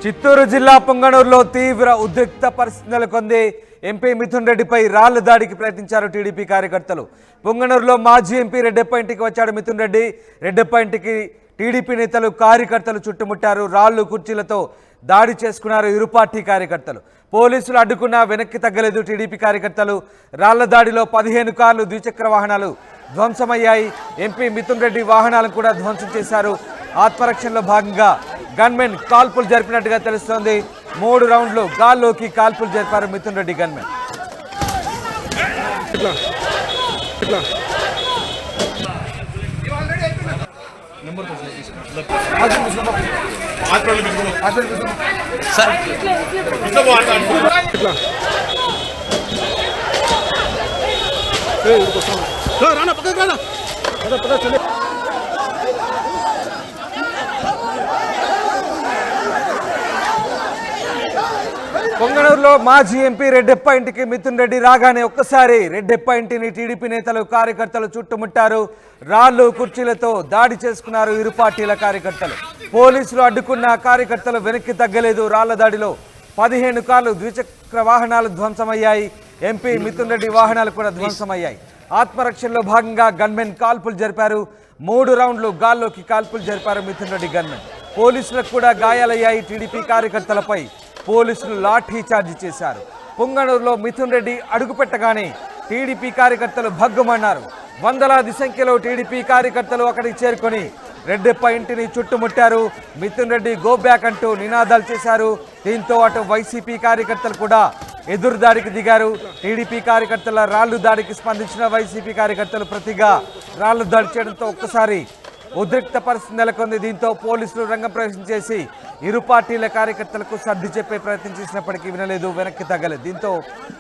చిత్తూరు జిల్లా పొంగనూరులో తీవ్ర ఉద్రిక్త పరిస్థితి నెలకొంది. ఎంపీ మిథున్ రెడ్డిపై రాళ్ల దాడికి ప్రయత్నించారు టీడీపీ కార్యకర్తలు. పొంగనూరులో మాజీ ఎంపీ రెడ్డెప్ప ఇంటికి వచ్చాడు మిథున్ రెడ్డి. రెడ్డెప్ప ఇంటికి టీడీపీ నేతలు కార్యకర్తలు చుట్టుముట్టారు. రాళ్లు కుర్చీలతో దాడి చేసుకున్నారు ఇరు పార్టీ కార్యకర్తలు. పోలీసులు అడ్డుకున్నా వెనక్కి తగ్గలేదు టీడీపీ కార్యకర్తలు. రాళ్ల దాడిలో 15 కార్లు ద్విచక్ర వాహనాలు ధ్వంసమయ్యాయి. ఎంపీ మిథున్ రెడ్డి వాహనాలను కూడా ధ్వంసం చేశారు. ఆత్మరక్షణలో భాగంగా గన్మెన్ కాల్పులు జరిపినట్టుగా తెలుస్తోంది. 3 రౌండ్లు గాల్లోకి కాల్పులు జరిపారు మిథున్ రెడ్డి గన్మెన్. పొంగనూరులో మాజీ ఎంపీ రెడ్డెప్ప ఇంటికి మిథున్ రెడ్డి రాగానే ఒక్కసారి రెడ్డెప్ప ఇంటిని టీడీపీ నేతలు కార్యకర్తలు చుట్టుముట్టారు. రాళ్లు కుర్చీలతో దాడి చేసుకున్నారు ఇరు పార్టీల కార్యకర్తలు. పోలీసులు అడ్డుకున్న కార్యకర్తలు వెనక్కి తగ్గలేదు. రాళ్ల దాడిలో 15 కార్లు ద్విచక్ర వాహనాలు ధ్వంసమయ్యాయి. ఎంపీ మిథున్ రెడ్డి వాహనాలు కూడా ధ్వంసమయ్యాయి. ఆత్మరక్షణలో భాగంగా గన్మెన్ కాల్పులు జరిపారు. 3 రౌండ్లు గాల్లోకి కాల్పులు జరిపారు మిథున్ రెడ్డి గన్మెన్. పోలీసులకు కూడా గాయాలయ్యాయి. టీడీపీ కార్యకర్తలపై పోలీసులు లాఠీ చార్జీ చేశారు. పొంగనూరులో మిథున్ రెడ్డి అడుగుపెట్టగానే టీడీపీ కార్యకర్తలు భగ్గుమన్నారు. వందలాది సంఖ్యలో టీడీపీ కార్యకర్తలు అక్కడికి చేరుకొని రెడ్డెప్ప ఇంటిని చుట్టుముట్టారు. మిథున్ రెడ్డి గో బ్యాక్ అంటూ నినాదాలు చేశారు. దీంతో అటు వైసీపీ కార్యకర్తలు కూడా ఎదురు దాడికి దిగారు. టీడీపీ కార్యకర్తల రాళ్లు దాడికి స్పందించిన వైసీపీ కార్యకర్తలు ప్రతిగా రాళ్లు దాడి చేయడంతో ఒక్కసారి ఉద్రిక్త పరిస్థితి నెలకొంది. దీంతో పోలీసులు రంగం ప్రవేశం చేసి ఇరు పార్టీల కార్యకర్తలకు సర్ది చెప్పే ప్రయత్నం చేసినప్పటికీ వినలేదు, వెనక్కి తగ్గలేదు. దీంతో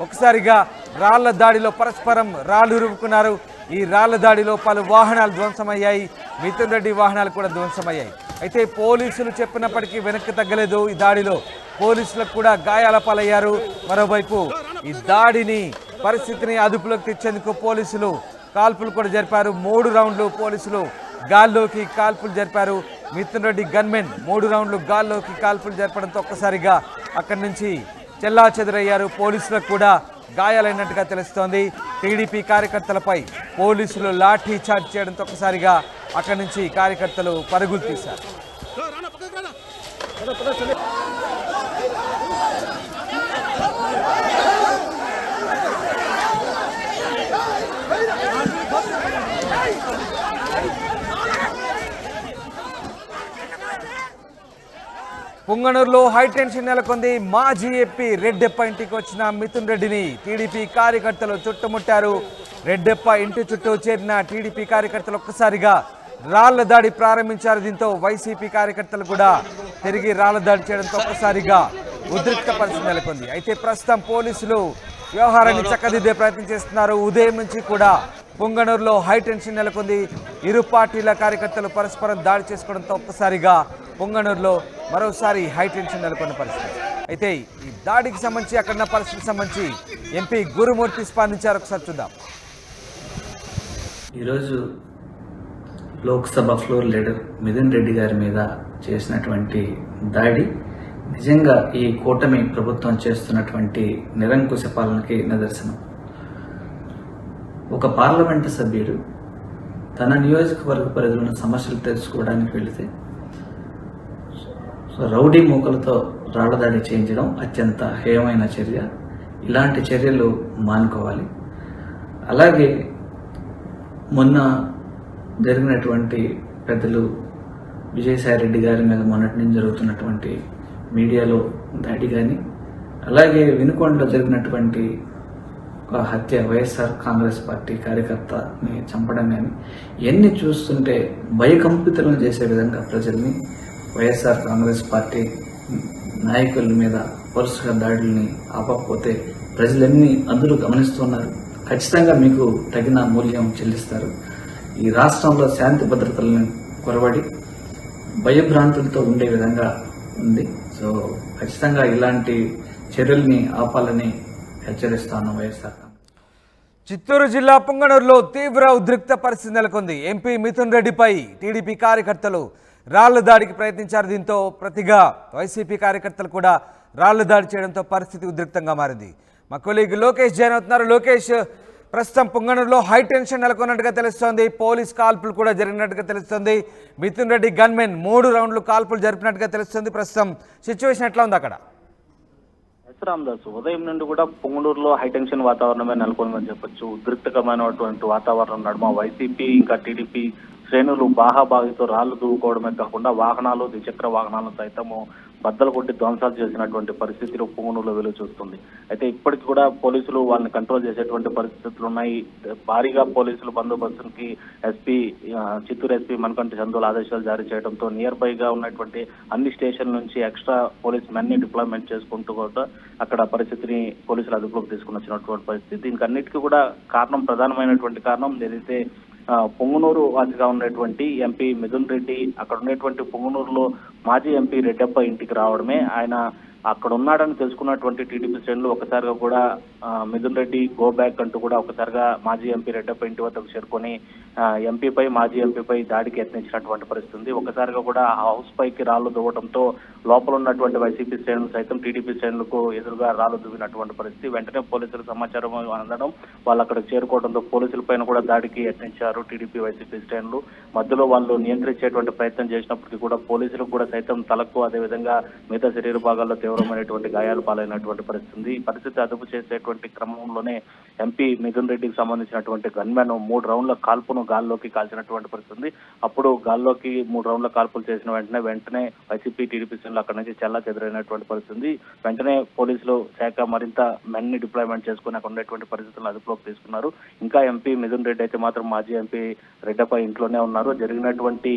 ఒకసారిగా రాళ్ల దాడిలో పరస్పరం రాళ్లు ఉరుముకున్నారు. ఈ రాళ్ల దాడిలో పలు వాహనాలు ధ్వంసమయ్యాయి. మిథున్ రెడ్డి వాహనాలు కూడా ధ్వంసమయ్యాయి. అయితే పోలీసులు చెప్పినప్పటికీ వెనక్కి తగ్గలేదు. ఈ దాడిలో పోలీసులకు కూడా గాయాల పాలయ్యారు. మరోవైపు ఈ దాడిని పరిస్థితిని అదుపులోకి తెచ్చేందుకు పోలీసులు కాల్పులు కూడా జరిపారు. 3 రౌండ్లు పోలీసులు గాల్లోకి కాల్పులు జరిపారు. మిథున్ రెడ్డి గన్మెన్ 3 రౌండ్లు గాల్లోకి కాల్పులు జరపడంతో ఒక్కసారిగా అక్కడి నుంచి చెల్లాచెదురయ్యారు. పోలీసులకు కూడా గాయాలైనట్టుగా తెలుస్తోంది. టీడీపీ కార్యకర్తలపై పోలీసులు లాఠీ చార్జ్ చేయడంతో ఒక్కసారిగా అక్కడి నుంచి కార్యకర్తలు పరుగులు తీశారు. పొంగనూరులో హైటెన్షన్ నెలకొంది. మాజీ ఎంపీ రెడ్డెప్ప ఇంటికి వచ్చిన మిథున్ రెడ్డిని టీడీపీ కార్యకర్తలు చుట్టుముట్టారు. రెడ్డెప్ప ఇంటి చుట్టూ చేరిన టీడీపీ కార్యకర్తలు ఒక్కసారిగా రాళ్ల దాడి ప్రారంభించారు. దీంతో వైసీపీ కార్యకర్తలు కూడా తిరిగి రాళ్ల దాడి చేయడంతో ఒక్కసారిగా ఉద్రిక్త పరిస్థితి నెలకొంది. అయితే ప్రస్తుతం పోలీసులు వ్యవహారాన్ని చక్కదిద్దే ప్రయత్నం చేస్తున్నారు. ఉదయం నుంచి కూడా పొంగనూరులో హైటెన్షన్ నెలకొంది. ఇరు పార్టీల కార్యకర్తలు పరస్పరం దాడి చేసుకోవడంతో ఒక్కసారిగా పొంగనూరులో మరోసారి హైటెన్షన్ నెలకొన్న పరిస్థితి. అయితే ఈ దాడికి సంబంధించి అక్కడున్న పరిస్థితికి సంబంధించి ఎంపీ గురుమూర్తి స్పందించారు. ఒకసారి చూద్దాం. ఈరోజు లోక్సభ ఫ్లోర్ లీడర్ మిథున్ రెడ్డి గారి మీద చేసినటువంటి దాడి నిజంగా ఈ కూటమి ప్రభుత్వం చేస్తున్నటువంటి నిరంకుశ పాలనకి నిదర్శనం. ఒక పార్లమెంటు సభ్యుడు తన నియోజకవర్గ పరిధిలో ఉన్న సమస్యలు తెలుసుకోవడానికి వెళితే రౌడీ మూకలతో రాళ్లదాడి చేయించడం అత్యంత హేయమైన చర్య. ఇలాంటి చర్యలు మానుకోవాలి. అలాగే మొన్న జరిగినటువంటి పెద్దలు విజయసాయిరెడ్డి గారి మీద మొన్నటి నుంచి జరుగుతున్నటువంటి మీడియాలో దాడి కానీ, అలాగే వినుకొండలో జరిగినటువంటి ఒక హత్య, వైఎస్ఆర్ కాంగ్రెస్ పార్టీ కార్యకర్తని చంపడం కానీ, ఇవన్నీ చూస్తుంటే భయకంపితులను చేసే విధంగా ప్రజల్ని వైఎస్ఆర్ కాంగ్రెస్ పార్టీ నాయకుల మీద వరుసగా దాడుల్ని ఆపకపోతే ప్రజలన్నీ అందరూ గమనిస్తున్నారు. ఖచ్చితంగా మీకు తగిన మూల్యం చెల్లిస్తారు. ఈ రాష్ట్రంలో శాంతి భద్రతలను కొరవడి భయభ్రాంతులతో ఉండే విధంగా ఉంది. సో ఖచ్చితంగా ఇలాంటి చర్యల్ని ఆపాలని హెచ్చరిస్తాను వైఎస్ఆర్. చిత్తూరు జిల్లా పొంగనూరులో తీవ్ర ఉద్రిక్త పరిస్థితి నెలకొంది. ఎంపీ మిథున్ రెడ్డిపై టీడీపీ కార్యకర్తలు రాళ్ల దాడికి ప్రయత్నించారు. దీంతో ప్రతిగా వైసీపీ కార్యకర్తలు కూడా రాళ్ల దాడి చేయడంతో పరిస్థితి ఉద్రిక్తంగా మారింది. మా కొలీగ్ లోకేష్ జాయిన్ అవుతున్నారు. లోకేష్, ప్రస్తుతం పుంగనూరులో హై టెన్షన్ నెలకొన్నట్టుగా తెలుస్తోంది. పోలీస్ కాల్పులు కూడా జరిగినట్టుగా తెలుస్తుంది. మిథున్ రెడ్డి గన్మెన్ 3 రౌండ్లు కాల్పులు జరిపినట్టుగా తెలుస్తుంది. ప్రస్తుతం సిచ్యువేషన్ ఎట్లా ఉంది అక్కడ? రామదాస్, ఉదయం నుండి కూడా పొంగనూరులో హైటెన్షన్ వాతావరణమే నెలకొందని చెప్పొచ్చు. ఉద్రిక్తమైనటువంటి వాతావరణం నడుమ వైసీపీ ఇంకా టీడీపీ శ్రేణులు బాహాబాగితో రాళ్లు దూకోవడమే కాకుండా వాహనాలు, ద్విచక్ర వాహనాలను సైతము బద్దలు కొట్టి ధ్వంసాలు చేసినటువంటి పరిస్థితిలో పొంగనూరులో వెలుగు చూస్తుంది. అయితే ఇప్పటికి కూడా పోలీసులు వాళ్ళని కంట్రోల్ చేసేటువంటి పరిస్థితులు ఉన్నాయి. భారీగా పోలీసులు బందోబస్తుకి చిత్తూరు ఎస్పీ మనకంటి చందోల్ ఆదేశాలు జారీ చేయడంతో నియర్ బై గా ఉన్నటువంటి అన్ని స్టేషన్ నుంచి ఎక్స్ట్రా పోలీస్ మెన్ ని డిప్లాయ్మెంట్ చేసుకుంటూ కూడా అక్కడ పరిస్థితిని పోలీసులు అదుపులోకి తీసుకుని వచ్చినటువంటి పరిస్థితి. దీనికి అన్నిటికీ కూడా ప్రధానమైనటువంటి కారణం ఏదైతే పొంగనూరు వాసిగా ఉన్నటువంటి ఎంపీ మిథున్ రెడ్డి అక్కడ ఉన్నటువంటి పొంగనూరులో మాజీ ఎంపీ రెడ్డప్ప ఇంటికి రావడమే. ఆయన అక్కడ ఉన్నాడని తెలుసుకున్నటువంటి టీడీపీ శ్రేణులు ఒకసారిగా కూడా మిథున్ రెడ్డి గో బ్యాక్ అంటూ కూడా ఒకసారిగా మాజీ ఎంపీ రెడ్డప్ప ఇంటి వద్దకు చేరుకొని మాజీ ఎంపీపై దాడికి యత్నించినటువంటి పరిస్థితి ఉంది. ఒకసారిగా కూడా హౌస్ పైకి రాళ్లు దువ్వడంతో లోపల ఉన్నటువంటి వైసీపీ శ్రేణులు సైతం టీడీపీ శ్రేణులకు ఎదురుగా రాళ్లు దువ్వినటువంటి పరిస్థితి. వెంటనే పోలీసులకు సమాచారం అందడం, వాళ్ళు అక్కడికి చేరుకోవడంతో పోలీసుల పైన కూడా దాడికి యత్నించారు టీడీపీ వైసీపీ శ్రేణులు. మధ్యలో వాళ్ళు నియంత్రించేటువంటి ప్రయత్నం చేసినప్పటికీ కూడా పోలీసులకు కూడా సైతం తలకు అదేవిధంగా మిగతా శరీర భాగాల్లో తీవ్రమైనటువంటి గాయాలు పాలైనటువంటి పరిస్థితి. ఈ పరిస్థితి అదుపు చేసేటువంటి క్రమంలోనే ఎంపీ మిథున్ రెడ్డికి సంబంధించినటువంటి గన్మెన్ 3 రౌండ్ల కాల్పును గాల్లోకి కాల్చినటువంటి పరిస్థితి. అప్పుడు గాల్లోకి 3 రౌండ్ల కాల్పులు చేసిన వెంటనే వైసీపీ టీడీపీ శ్రేణులు అక్కడి నుంచి చెల్లా చెదరైనటువంటి పరిస్థితి. వెంటనే పోలీసులు శాఖ మరింత మెన్ ని డిప్లాయ్మెంట్ చేసుకుని అక్కడ ఉండేటువంటి పరిస్థితులను అదుపులోకి తీసుకున్నారు. ఇంకా ఎంపీ మిథున్ రెడ్డి అయితే మాత్రం మాజీ ఎంపీ రెడ్డప్ప ఇంట్లోనే ఉన్నారు. జరిగినటువంటి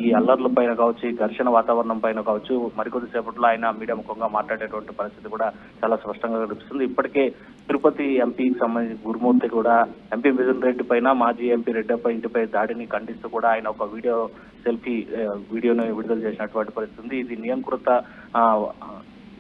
ఈ అల్లర్ల పైన కావచ్చు, ఈ ఘర్షణ వాతావరణం పైన కావచ్చు, మరికొద్దిసేపట్లో ఆయన మీడియా ముఖంగా మాట్లాడేటువంటి పరిస్థితి కూడా చాలా స్పష్టంగా కనిపిస్తుంది. ఇప్పటికే తిరుపతి ఎంపీకి సంబంధించి గురుమూర్తి కూడా ఎంపీ మిథున్ రెడ్డి పైన మాజీ ఎంపీ రెడ్డప్ప ఇంటిపై దాడిని ఖండిస్తూ కూడా ఆయన ఒక వీడియోను విడుదల చేసినటువంటి పరిస్థితి. ఇది నియంకృత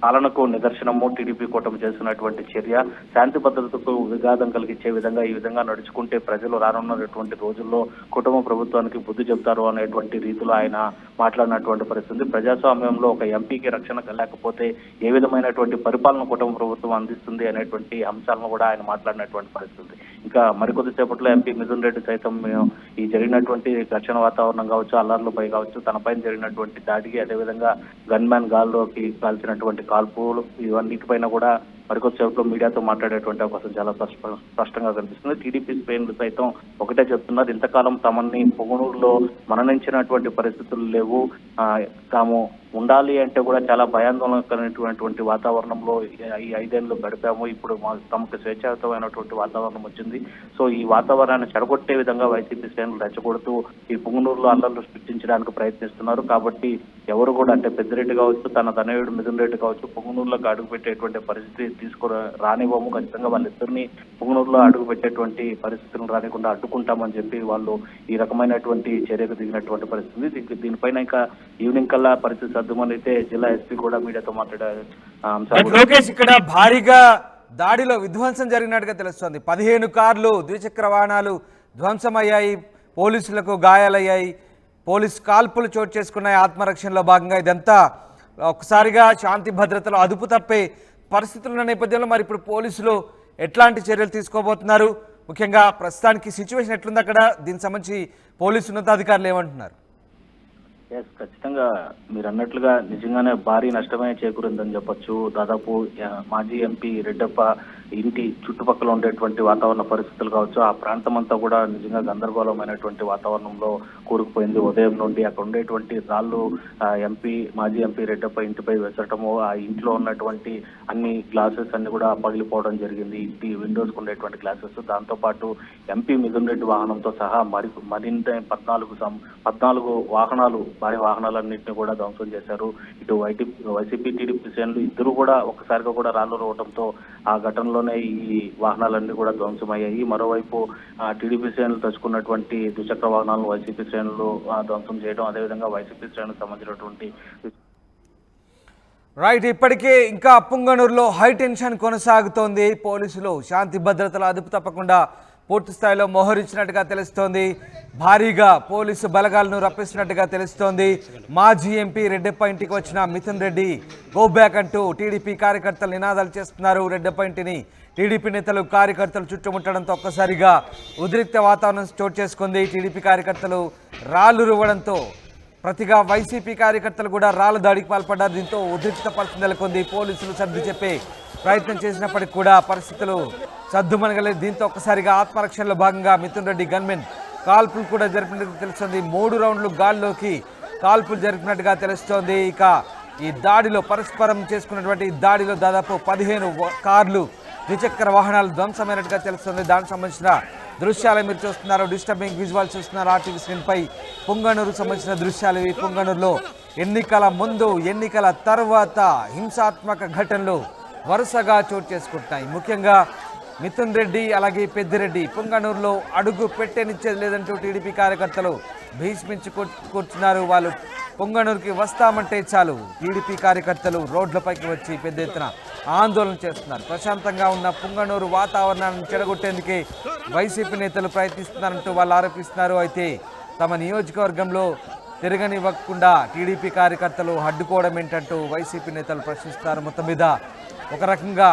పాలనకు నిదర్శనము. టీడీపీ కూటమి చేస్తున్నటువంటి చర్య శాంతి భద్రతకు విఘాతం కలిగించే విధంగా ఈ విధంగా నడుచుకుంటే ప్రజలు రానున్నటువంటి రోజుల్లో కుటుంబ ప్రభుత్వానికి బుద్ధి చెప్తారు అనేటువంటి రీతిలో ఆయన మాట్లాడినటువంటి పరిస్థితి. ప్రజాస్వామ్యంలో ఒక ఎంపీకి రక్షణ లేకపోతే ఏ విధమైనటువంటి పరిపాలన కుటుంబ ప్రభుత్వం అందిస్తుంది అనేటువంటి అంశాలను కూడా ఆయన మాట్లాడినటువంటి పరిస్థితి. ఇంకా మరికొద్దిసేపట్లో ఎంపీ మిథున్ రెడ్డి సైతం ఈ జరిగినటువంటి ఘర్షణ వాతావరణం కావచ్చు, అల్లర్లపై కావచ్చు, తనపైన జరిగినటువంటి దాడికి అదేవిధంగా గన్మ్యాన్ గాల్లోకి కాల్చినటువంటి కాల్పులు ఇవన్నిటిపైన కూడా మరికొద్దిసేపట్లో మీడియాతో మాట్లాడేటువంటి అవకాశం చాలా స్పష్టంగా కనిపిస్తుంది. టీడీపీ శ్రేణులు సైతం ఒకటే చెప్తున్నారు, ఇంతకాలం తమని పొంగనూరులో మననించినటువంటి పరిస్థితులు లేవు, తాము ఉండాలి అంటే కూడా చాలా భయాందోళనకరమైనటువంటి వాతావరణంలో ఈ 5 ఏళ్ళు గడిపాము. ఇప్పుడు తమకు స్వేచ్ఛాయుతమైనటువంటి వాతావరణం వచ్చింది. సో ఈ వాతావరణాన్ని చెడగొట్టే విధంగా వైసీపీ శ్రేణులు రెచ్చగొడుతూ ఈ పొంగనూరులో అల్లర్లు సృష్టించడానికి ప్రయత్నిస్తున్నారు. కాబట్టి ఎవరు కూడా అంటే పెద్దిరెడ్డి కావచ్చు, తన తనయుడు మిథున్ రెడ్డి కావచ్చు, పొంగనూరులోకి అడుగు పెట్టేటువంటి పరిస్థితి రానివ్వము, ఖచ్చితంగా వాళ్ళిద్దరిని పొంగనూరులో అడుగు పెట్టేటువంటి పరిస్థితులను రానికుండా అడ్డుకుంటామని చెప్పి వాళ్ళు ఈ రకమైనటువంటి చర్యకు దిగినటువంటి పరిస్థితి. దీనిపైన ఇంకా ఈవినింగ్ కల్లా పరిస్థితి సర్దుమనైతే జిల్లా ఎస్పీ కూడా మీడియాతో మాట్లాడే లోకేష్, ఇక్కడ భారీగా దాడిలో విధ్వంసం జరిగినట్టుగా తెలుస్తోంది. 15 కార్లు, ద్విచక్ర వాహనాలు ధ్వంసమయ్యాయి, పోలీసులకు గాయాలయ్యాయి, పోలీసు కాల్పులు చోటు చేసుకున్నాయి. ఆత్మరక్షణలో భాగంగా ఇదంతా ఒకసారిగా శాంతి భద్రతలో అదుపు తప్పే పరిస్థితుల నేపథ్యంలో మరి ఇప్పుడు పోలీసులు ఎట్లాంటి చర్యలు తీసుకోబోతున్నారు? ముఖ్యంగా ప్రస్తుతానికి సిచ్యువేషన్ ఎట్లుంది అక్కడ? దీనికి సంబంధించి పోలీసు ఉన్నతాధికారులు ఏమంటున్నారు? ఖచ్చితంగా మీరు అన్నట్లుగా నిజంగానే భారీ నష్టమే చేకూరిందని చెప్పొచ్చు. దాదాపు మాజీ ఎంపీ రెడ్డప్ప ఇంటి చుట్టుపక్కల ఉండేటువంటి వాతావరణ పరిస్థితులు కావచ్చు, ఆ ప్రాంతం అంతా కూడా నిజంగా గందరగోళమైనటువంటి వాతావరణంలో కూరుకుపోయింది. ఉదయం నుండి అక్కడ ఉండేటువంటి రాళ్ళు మాజీ ఎంపీ రెడ్డప్ప ఇంటిపై వేసటము, ఆ ఇంట్లో ఉన్నటువంటి అన్ని గ్లాసెస్ అన్ని కూడా పగిలిపోవడం జరిగింది. ఇంటి విండోస్ ఉండేటువంటి గ్లాసెస్, దాంతో పాటు ఎంపీ మిథున్ రెడ్డి వాహనంతో సహా మరింత 14 వాహనాలు, భారీ వాహనాలన్నింటినీ కూడా ధ్వంసం చేశారు. ఇటు వైసీపీ టీడీపీ శ్రేణులు ఇద్దరు కూడా ఒక్కసారిగా కూడా రాళ్లు రోవడంతో ఆ ఘటనలోనే ఈ వాహనాలన్నీ కూడా ధ్వంసమయ్యాయి. మరోవైపు టీడీపీ శ్రేణులు తెచ్చుకున్నటువంటి ద్విచక్ర వాహనాలను వైసీపీ శ్రేణులు ధ్వంసం చేయడం, అదేవిధంగా వైసీపీ శ్రేణులకు సంబంధించినటువంటి రైట్. ఇప్పటికే ఇంకా పుంగనూరులో హై టెన్షన్ కొనసాగుతోంది. పోలీసులు శాంతి భద్రతల అదుపు తప్పకుండా పూర్తి స్థాయిలో మోహరించినట్టుగా తెలుస్తోంది. భారీగా పోలీసు బలగాలను రప్పిస్తున్నట్టుగా తెలుస్తోంది. మాజీ ఎంపీ రెడ్డెప్ప ఇంటికి వచ్చిన మిథున్ రెడ్డి గో బ్యాక్ అంటూ టీడీపీ కార్యకర్తలు నినాదాలు చేస్తున్నారు. రెడ్డెప్ప ఇంటిని టీడీపీ నేతలు కార్యకర్తలు చుట్టుముట్టడంతో ఒక్కసారిగా ఉద్రిక్త వాతావరణం చోటు చేసుకుంది. టీడీపీ కార్యకర్తలు రాళ్లు రువ్వడంతో ప్రతిగా వైసీపీ కార్యకర్తలు కూడా రాళ్ల దాడికి పాల్పడ్డారు. దీంతో ఉద్రిక్త పరిస్థితి నెలకొంది. పోలీసులు సర్ది చెప్పే ప్రయత్నం చేసినప్పటికీ కూడా పరిస్థితులు సద్దుమణగలేదు. దీంతో ఒక్కసారిగా ఆత్మరక్షణలో భాగంగా మిథున్ రెడ్డి గన్మెన్ కాల్పులు కూడా జరిపినట్టు తెలుస్తోంది. 3 రౌండ్లు గాల్లోకి కాల్పులు జరిపినట్టుగా తెలుస్తోంది. ఇక ఈ దాడిలో పరస్పరం చేసుకున్నటువంటి దాడిలో దాదాపు 15 కార్లు, ద్విచక్ర వాహనాలు ధ్వంసమైనట్టుగా తెలుస్తుంది. దానికి సంబంధించిన దృశ్యాలు మీరు చూస్తున్నారు. డిస్టర్బింగ్ విజువల్ చూస్తున్నారు ఆర్టీవీ స్క్రీన్ పై. పుంగనూరు సంబంధించిన దృశ్యాలు ఇవి. పుంగనూరులో ఎన్నికల ముందు ఎన్నికల తర్వాత హింసాత్మక ఘటనలు వరుసగా చోటు చేసుకుంటున్నాయి. ముఖ్యంగా మిథున్ రెడ్డి అలాగే పెద్దిరెడ్డి పుంగనూరులో అడుగు పెట్టనిచ్చేది లేదంటూ టీడీపీ కార్యకర్తలు భీష్మించి కూర్చున్నారు. వాళ్ళు పుంగనూరుకి వస్తామంటే చాలు టీడీపీ కార్యకర్తలు రోడ్లపైకి వచ్చి పెద్ద ఎత్తున ఆందోళన చేస్తున్నారు. ప్రశాంతంగా ఉన్న పుంగనూరు వాతావరణాన్ని చెడగొట్టేందుకే వైసీపీ నేతలు ప్రయత్నిస్తున్నారంటూ వాళ్ళు ఆరోపిస్తున్నారు. అయితే తమ నియోజకవర్గంలో తిరగనివ్వకుండా టీడీపీ కార్యకర్తలు అడ్డుకోవడం ఏంటంటూ వైసీపీ నేతలు ప్రశ్నిస్తున్నారు. మొత్తం మీద ఒక రకంగా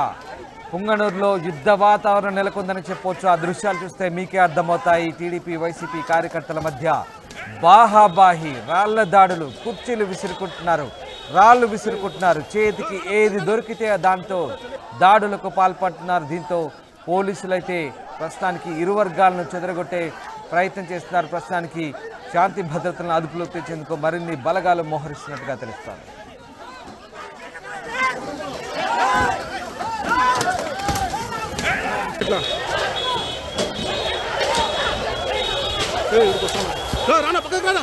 పుంగనూరులో యుద్ధ వాతావరణం నెలకొందని చెప్పవచ్చు. ఆ దృశ్యాలు చూస్తే మీకే అర్థమవుతాయి. టీడీపీ వైసీపీ కార్యకర్తల మధ్య బాహాబాహి రాళ్ల దాడులు, కుర్చీలు విసురుకుంటున్నారు. చేతికి ఏది దొరికితే దాంతో దాడులకు పాల్పడుతున్నారు. దీంతో పోలీసులు అయితే ప్రస్తుతానికి ఇరు వర్గాలను చెదరగొట్టే ప్రయత్నం చేస్తున్నారు. ప్రస్తుతానికి శాంతి భద్రతలను అదుపులోకి తెచ్చేందుకు మరిన్ని బలగాలు మోహరిస్తున్నట్టుగా తెలుస్తారు. రానా పక్కకు రానా